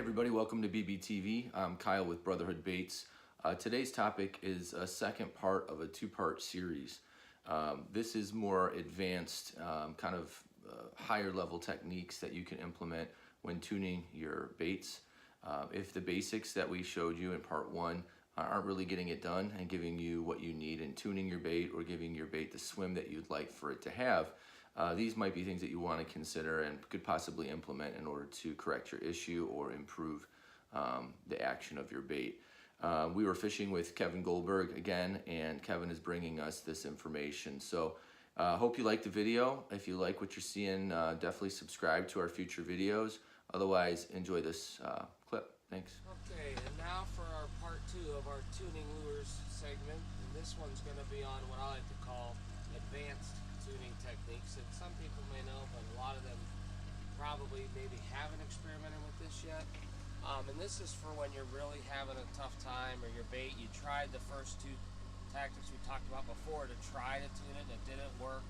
everybody, welcome to BBTV. I'm Kyle with Brotherhood Baits. Today's topic is a second part of a two-part series. This is more advanced, higher level techniques that you can implement when tuning your baits. If the basics that we showed you in part one aren't really getting it done and giving you what you need in tuning your bait or giving your bait the swim that you'd like for it to have, these might be things that you want to consider and could possibly implement in order to correct your issue or improve the action of your bait. We were fishing with Kevin Goldberg again, and Kevin is bringing us this information. So hope you like the video. If you like what you're seeing, definitely subscribe to our future videos. Otherwise, enjoy this clip. Thanks. Okay, and now for our part two of our tuning lures segment. And this one's going to be on what I like to call advanced tuning techniques that some people may know, but a lot of them probably maybe haven't experimented with this yet. And this is for when you're really having a tough time, or your bait, you tried the first two tactics we talked about before to try to tune it and it didn't work,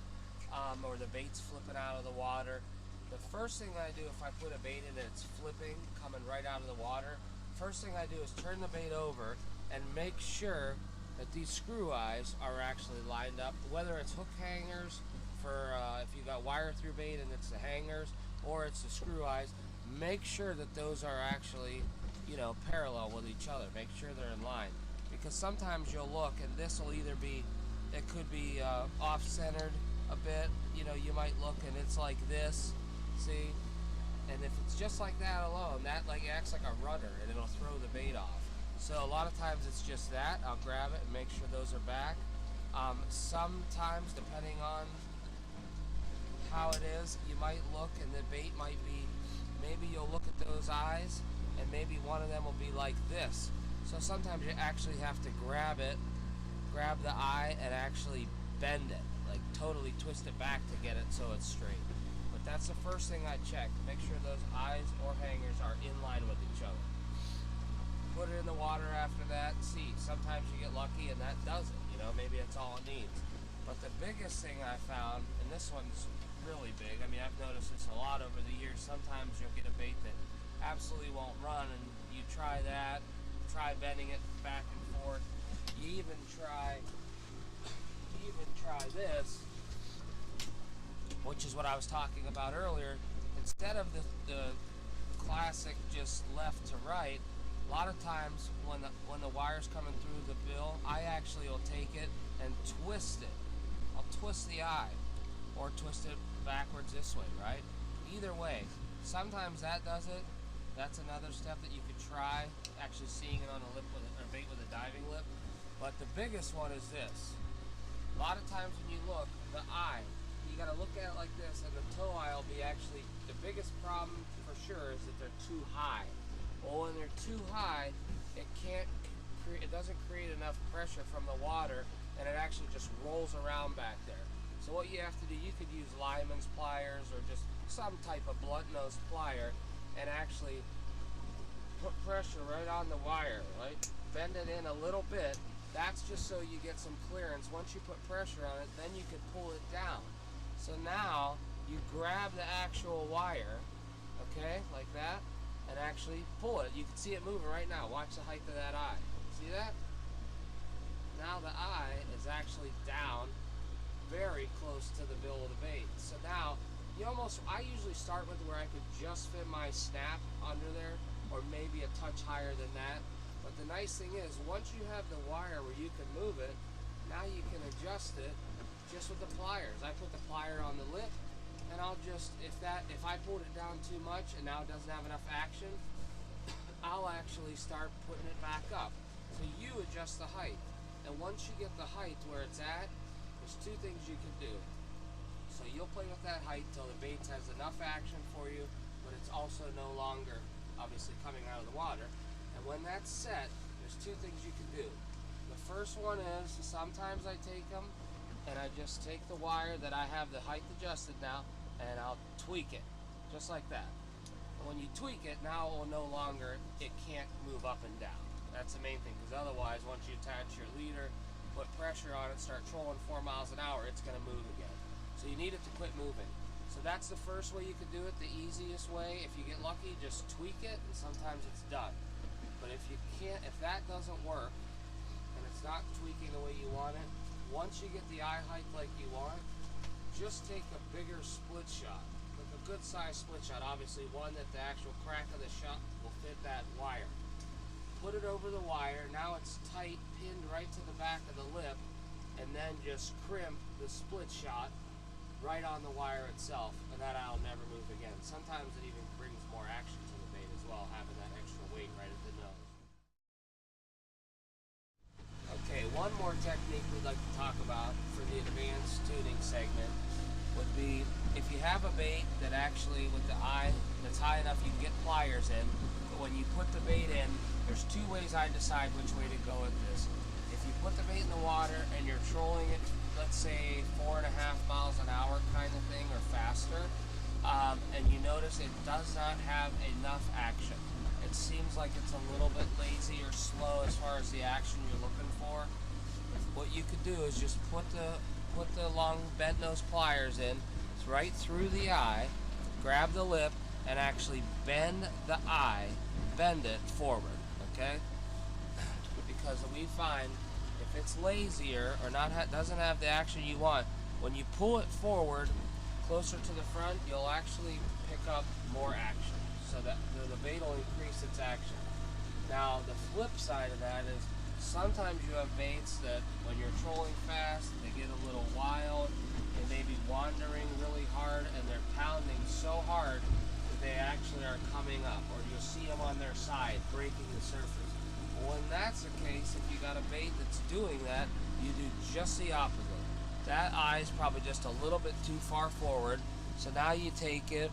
or the bait's flipping out of the water. The first thing I do if I put a bait in and it's flipping, coming right out of the water, first thing I do is turn the bait over and make sure that these screw eyes are actually lined up, whether it's hook hangers for if you got wire through bait and it's the hangers, or it's the screw eyes. Make sure that those are actually, parallel with each other. Make sure they're in line, because sometimes you'll look and this will either be, it could be off-centered a bit. You might look and it's like this, see? And if it's just like that alone, that acts like a rudder and it'll throw the bait off. So a lot of times it's just that. I'll grab it and make sure those are back. Sometimes, depending on how it is, you might look and the bait might be, maybe you'll look at those eyes and maybe one of them will be like this. So sometimes you actually have to grab it, grab the eye and actually bend it, like totally twist it back to get it so it's straight. But that's the first thing I check, to make sure those eyes or hangers are in line with each other. Put it in the water after that, see, sometimes you get lucky and that does it, maybe that's all it needs. But the biggest thing I found, and this one's really big, I've noticed this a lot over the years, sometimes you'll get a bait that absolutely won't run and you try that, try bending it back and forth, you even try this, which is what I was talking about earlier. Instead of the classic just left to right, a lot of times when the wire's coming through the bill, I actually will take it and twist it. I'll twist the eye, or twist it backwards this way, right? Either way, sometimes that does it. That's another step that you could try, actually seeing it on a lip with a bait with a diving lip. But the biggest one is this. A lot of times when you look, the eye, you gotta look at it like this, and the toe eye will be actually, the biggest problem for sure is that they're too high. Well, when they're too high, it doesn't create enough pressure from the water, and it actually just rolls around back there. So what you have to do, you could use lineman's pliers or just some type of blunt nose plier and actually put pressure right on the wire, right? Bend it in a little bit. That's just so you get some clearance. Once you put pressure on it, then you can pull it down. So now you grab the actual wire, okay, like that, and actually pull it. You can see it moving right now. Watch the height of that eye. See that? Now the eye is actually down very close to the bill of the bait. So now I usually start with where I could just fit my snap under there, or maybe a touch higher than that. But the nice thing is, once you have the wire where you can move it, now you can adjust it just with the pliers. I put the plier on the lip, and I'll just, if I pulled it down too much and now it doesn't have enough action, I'll actually start putting it back up. So you adjust the height. And once you get the height where it's at, there's two things you can do. So you'll play with that height until the bait has enough action for you, but it's also no longer, obviously, coming out of the water. And when that's set, there's two things you can do. The first one is, sometimes I take them and I just take the wire that I have the height adjusted now, and I'll tweak it, just like that. And when you tweak it, now it will no longer, it can't move up and down. That's the main thing, because otherwise, once you attach your leader, put pressure on it, start trolling 4 miles an hour, it's going to move again. So you need it to quit moving. So that's the first way you could do it, the easiest way. If you get lucky, just tweak it, and sometimes it's done. But if you can't, if that doesn't work, and it's not tweaking the way you want it, once you get the eye height like you want, just take a bigger split shot, like a good size split shot, obviously one that the actual crack of the shot will fit that wire. Put it over the wire, now it's tight, pinned right to the back of the lip, and then just crimp the split shot right on the wire itself, and that eye will never move again. Sometimes it even brings more action to the bait as well, having that extra weight right at the nose. Okay, one more technique we'd like to talk about for the advanced tuning segment would be if you have a bait that actually with the eye that's high enough you can get pliers in, but when you put the bait in, there's two ways I decide which way to go with this. If you put the bait in the water and you're trolling it, let's say 4.5 miles an hour kind of thing or faster, and you notice it does not have enough action. It seems like it's a little bit lazy or slow as far as the action you're looking for. What you could do is just put the long bent nose pliers in right through the eye, grab the lip, and actually bend the eye, bend it forward, okay? Because we find if it's lazier or doesn't have the action you want, when you pull it forward closer to the front, you'll actually pick up more action, so that the bait will increase its action. Now the flip side of that is sometimes you have baits that when you're trolling fast, they get a little wild, they may be wandering really hard, and they're pounding so hard that they actually are coming up, or you'll see them on their side breaking the surface. When that's the case, if you got a bait that's doing that, you do just the opposite. That eye is probably just a little bit too far forward, so now you take it,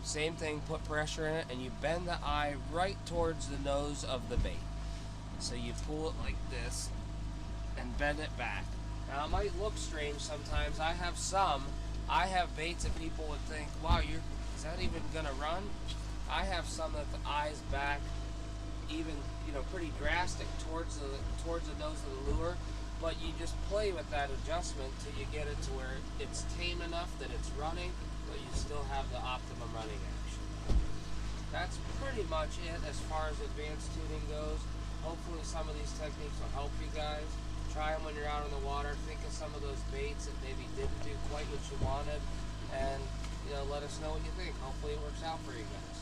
same thing, put pressure in it, and you bend the eye right towards the nose of the bait. So you pull it like this and bend it back. Now it might look strange sometimes. I have baits that people would think, wow, is that even gonna run? I have some that the eye's back even, pretty drastic towards the nose of the lure, but you just play with that adjustment till you get it to where it's tame enough that it's running, but you still have the optimum running action. That's pretty much it as far as advanced tuning goes. Hopefully some of these techniques will help you guys. Try them when you're out on the water. Think of some of those baits that maybe didn't do quite what you wanted, and let us know what you think. Hopefully it works out for you guys.